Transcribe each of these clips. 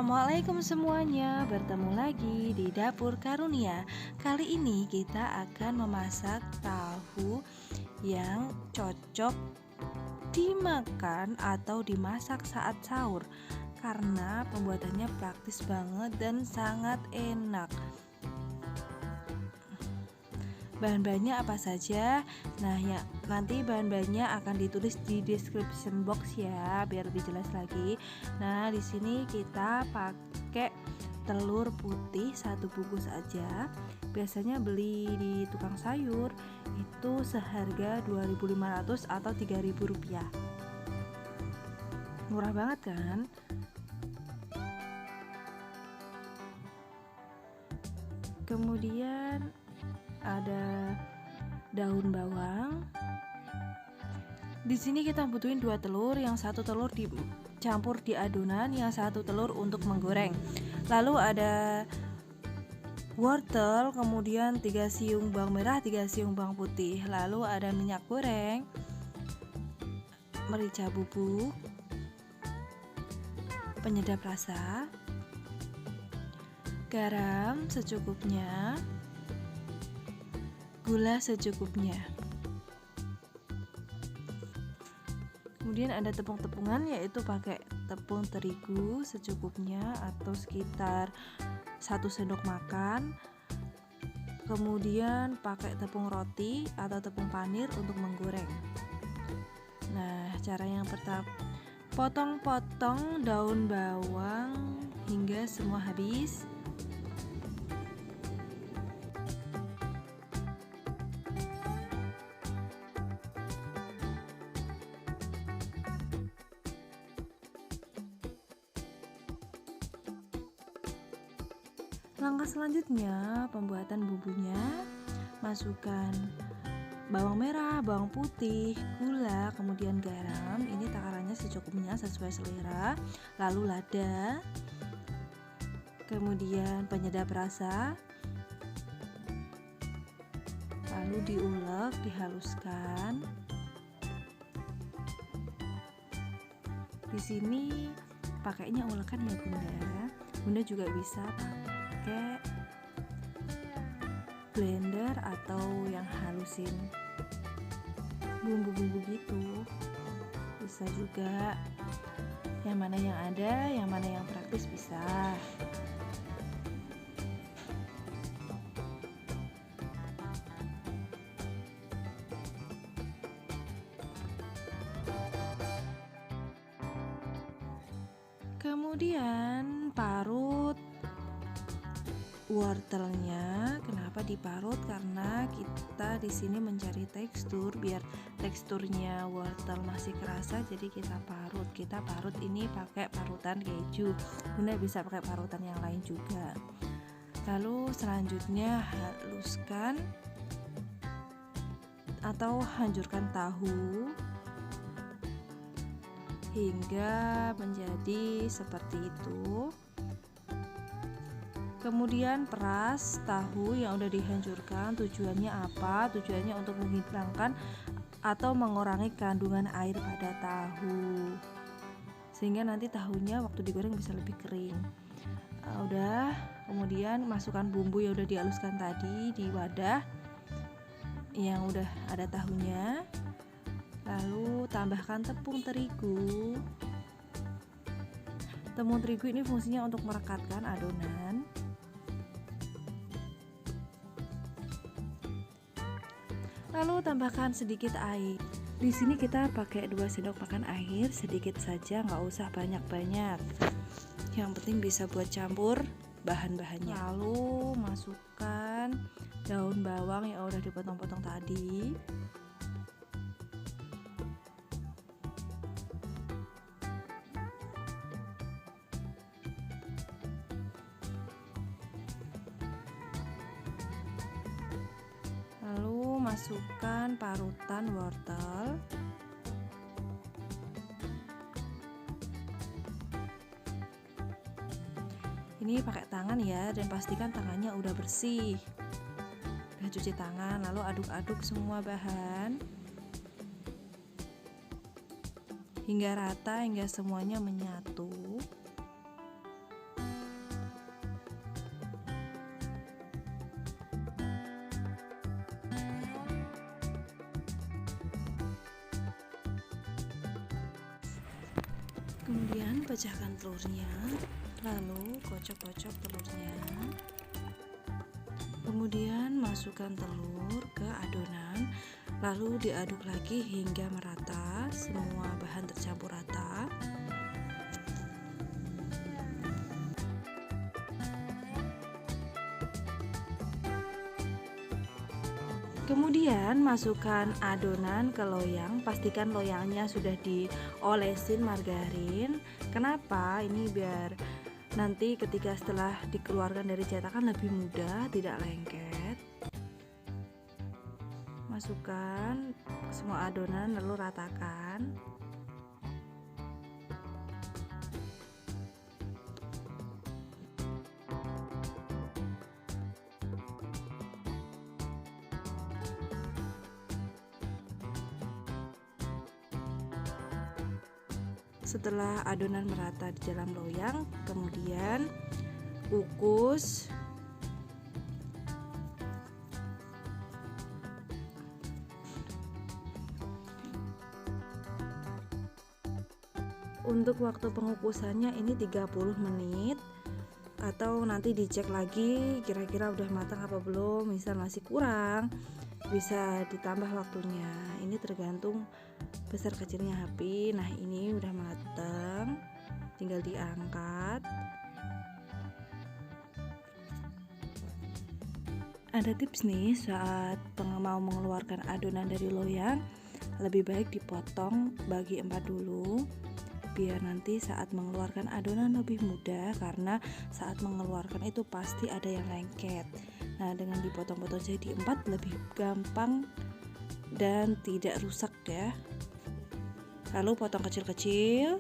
Assalamualaikum semuanya, bertemu lagi di Dapur Karunia. Kali ini kita akan memasak tahu yang cocok dimakan atau dimasak saat sahur, karena pembuatannya praktis banget dan sangat enak. Bahan-bahannya apa saja? Nah, ya nanti bahan-bahannya akan ditulis di description box ya, biar lebih jelas lagi. Nah, di sini kita pakai telur putih 1 bungkus aja. Biasanya beli di tukang sayur itu seharga 2.500 atau 3.000 rupiah. Murah banget kan? Kemudian ada daun bawang. Di sini kita butuhin 2 telur, yang 1 telur dicampur di adonan, yang 1 telur untuk menggoreng. Lalu ada wortel, kemudian 3 siung bawang merah, 3 siung bawang putih. Lalu ada minyak goreng, merica bubuk, penyedap rasa, garam secukupnya, gula secukupnya. Kemudian ada tepung-tepungan, yaitu pakai tepung terigu secukupnya atau sekitar 1 sendok makan. Kemudian pakai tepung roti atau tepung panir untuk menggoreng. Nah, cara yang pertama, potong-potong daun bawang hingga semua habis. Langkah selanjutnya, pembuatan bumbunya. Masukkan bawang merah, bawang putih, gula, kemudian garam. Ini takarannya secukupnya sesuai selera. Lalu lada, kemudian penyedap rasa, lalu diulek, dihaluskan. Di sini pakainya ulekan ya Bunda. Bunda juga bisa pakai blender atau yang halusin bumbu-bumbu gitu, bisa juga. Yang mana yang ada, yang mana yang praktis bisa. Kemudian parut wortelnya. Kenapa diparut? Karena kita di sini mencari tekstur, biar teksturnya wortel masih kerasa, jadi kita parut. Kita parut ini pakai parutan keju. Bunda bisa pakai parutan yang lain juga. Lalu selanjutnya haluskan atau hancurkan tahu hingga menjadi seperti itu. Kemudian peras tahu yang udah dihancurkan. Tujuannya apa? Tujuannya untuk menghilangkan atau mengurangi kandungan air pada tahu, sehingga nanti tahunya waktu digoreng bisa lebih kering. Udah, kemudian masukkan bumbu yang udah dihaluskan tadi di wadah yang udah ada tahunya. Lalu tambahkan tepung terigu. Tepung terigu ini fungsinya untuk merekatkan adonan. Lalu tambahkan sedikit air. Di sini kita pakai 2 sendok makan air, sedikit saja, nggak usah banyak-banyak. Yang penting bisa buat campur bahan-bahannya. Lalu masukkan daun bawang yang udah dipotong-potong tadi. Lalu masukkan parutan wortel. Ini pakai tangan ya, dan pastikan tangannya udah bersih. Udah cuci tangan, lalu aduk-aduk semua bahan hingga rata, hingga semuanya menyatu. Kemudian pecahkan telurnya, lalu kocok-kocok telurnya. Kemudian masukkan telur ke adonan, lalu diaduk lagi hingga merata, semua bahan tercampur rata. Kemudian masukkan adonan ke loyang, pastikan loyangnya sudah diolesin margarin. Kenapa? Ini biar nanti ketika setelah dikeluarkan dari cetakan lebih mudah, tidak lengket. Masukkan semua adonan lalu ratakan. Setelah adonan merata di dalam loyang, kemudian kukus. Untuk waktu pengukusannya ini 30 menit, atau nanti dicek lagi kira-kira udah matang apa belum. Misal masih kurang, bisa ditambah waktunya. Ini tergantung besar kecilnya api. Nah, ini udah matang, tinggal diangkat. Ada tips nih, saat mau mengeluarkan adonan dari loyang, lebih baik dipotong bagi 4 dulu, biar nanti saat mengeluarkan adonan lebih mudah, karena saat mengeluarkan itu pasti ada yang lengket. Nah, dengan dipotong-potong jadi 4 lebih gampang dan tidak rusak ya. Lalu potong kecil-kecil,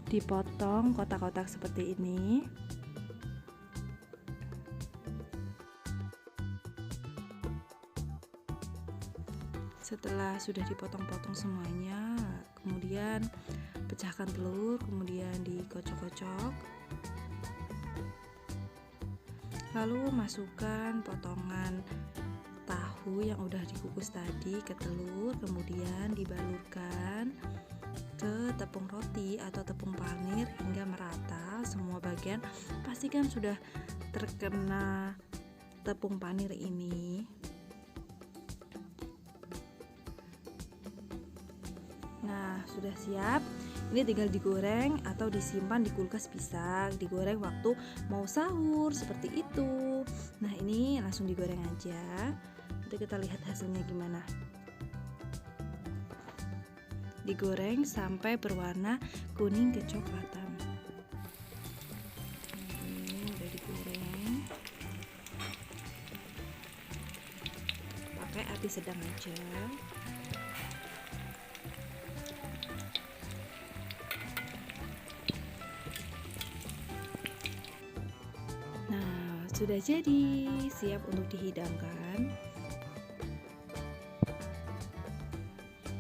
dipotong kotak-kotak seperti ini. Setelah sudah dipotong-potong semuanya, kemudian pecahkan telur, kemudian dikocok-kocok. Lalu masukkan potongan tahu yang udah dikukus tadi ke telur, kemudian dibalurkan ke tepung roti atau tepung panir hingga merata semua bagian. Pastikan sudah terkena tepung panir ini. Nah, sudah siap. Ini tinggal digoreng atau disimpan di kulkas, bisa digoreng waktu mau sahur seperti itu. Nah, ini langsung digoreng aja. Nanti kita lihat hasilnya gimana. Digoreng sampai berwarna kuning kecoklatan. Ini udah digoreng. Pakai api sedang aja. Nah, sudah jadi, siap untuk dihidangkan.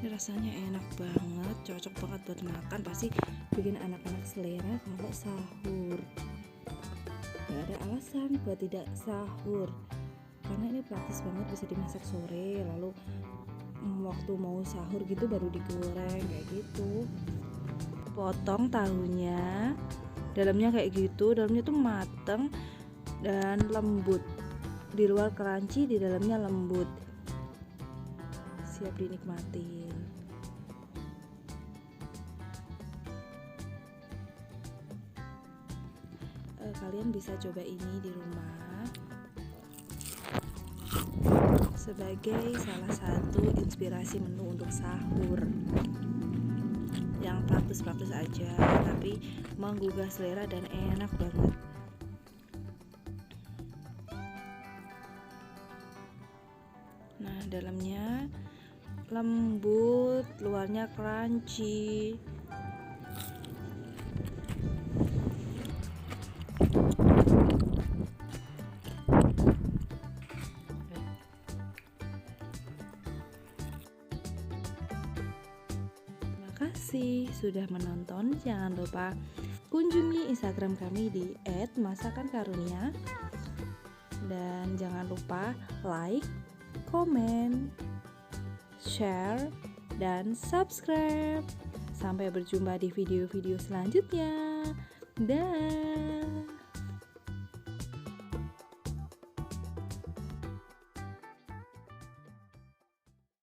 Ini rasanya enak banget, cocok banget buat makan, pasti bikin anak-anak selera kalau sahur. Gak ada alasan buat tidak sahur, karena ini praktis banget, bisa dimasak sore, lalu waktu mau sahur gitu baru digoreng kayak gitu. Potong tahunya, dalamnya kayak gitu, dalamnya tuh mateng dan lembut, di luar crunchy, di dalamnya lembut, siap dinikmatin. Kalian bisa coba ini di rumah sebagai salah satu inspirasi menu untuk sahur yang praktis-praktis aja, tapi menggugah selera dan enak banget. Nah, dalamnya lembut, luarnya crunchy. Terima kasih sudah menonton. Jangan lupa kunjungi Instagram kami di @masakankarunia, dan jangan lupa like, komen, share, dan subscribe. Sampai Sampai berjumpa di video-video selanjutnya. Dah.